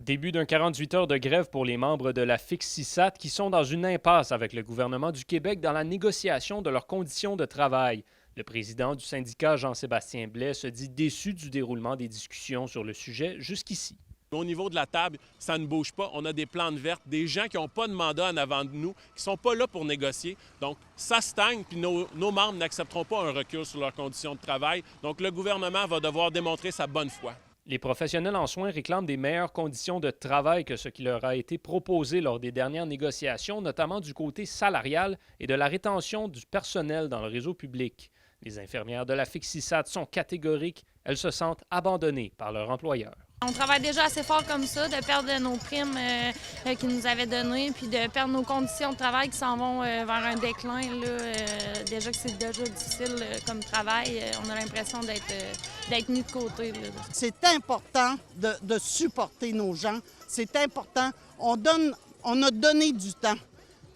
Début d'un 48 heures de grève pour les membres de la FIC-CISAT qui sont dans une impasse avec le gouvernement du Québec dans la négociation de leurs conditions de travail. Le président du syndicat, Jean-Sébastien Blais, se dit déçu du déroulement des discussions sur le sujet jusqu'ici. Au niveau de la table, ça ne bouge pas. On a des plantes vertes, des gens qui n'ont pas de mandat en avant de nous, qui ne sont pas là pour négocier. Donc, ça stagne, puis nos membres n'accepteront pas un recul sur leurs conditions de travail. Donc, le gouvernement va devoir démontrer sa bonne foi. Les professionnels en soins réclament des meilleures conditions de travail que ce qui leur a été proposé lors des dernières négociations, notamment du côté salarial et de la rétention du personnel dans le réseau public. Les infirmières de la FIC-CISAT sont catégoriques, elles se sentent abandonnées par leur employeur. On travaille déjà assez fort comme ça, de perdre nos primes qu'ils nous avaient données, puis de perdre nos conditions de travail qui s'en vont vers un déclin. Déjà que c'est déjà difficile comme travail, on a l'impression d'être mis de côté. C'est important de supporter nos gens. C'est important. On a donné du temps.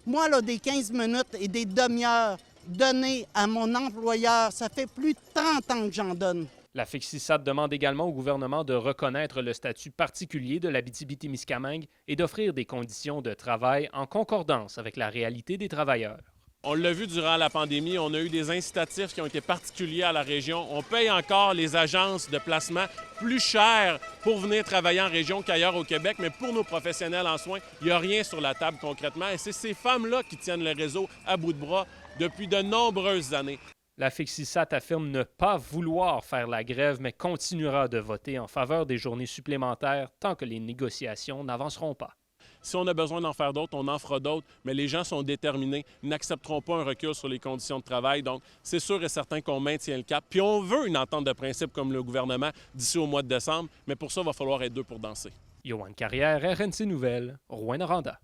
Moi, là, des 15 minutes et des demi-heures données à mon employeur, ça fait plus de 30 ans que j'en donne. La FIC-CISAT demande également au gouvernement de reconnaître le statut particulier de l'Abitibi-Témiscamingue et d'offrir des conditions de travail en concordance avec la réalité des travailleurs. On l'a vu durant la pandémie, on a eu des incitatifs qui ont été particuliers à la région. On paye encore les agences de placement plus cher pour venir travailler en région qu'ailleurs au Québec, mais pour nos professionnels en soins, il n'y a rien sur la table concrètement. Et c'est ces femmes-là qui tiennent le réseau à bout de bras depuis de nombreuses années. La FIC-CISAT affirme ne pas vouloir faire la grève, mais continuera de voter en faveur des journées supplémentaires tant que les négociations n'avanceront pas. Si on a besoin d'en faire d'autres, on en fera d'autres, mais les gens sont déterminés. Ils n'accepteront pas un recul sur les conditions de travail. Donc, c'est sûr et certain qu'on maintient le cap. Puis on veut une entente de principe comme le gouvernement d'ici au mois de décembre, mais pour ça, il va falloir être deux pour danser. Yoann Carrière, RNC Nouvelles, Rouyn-Noranda.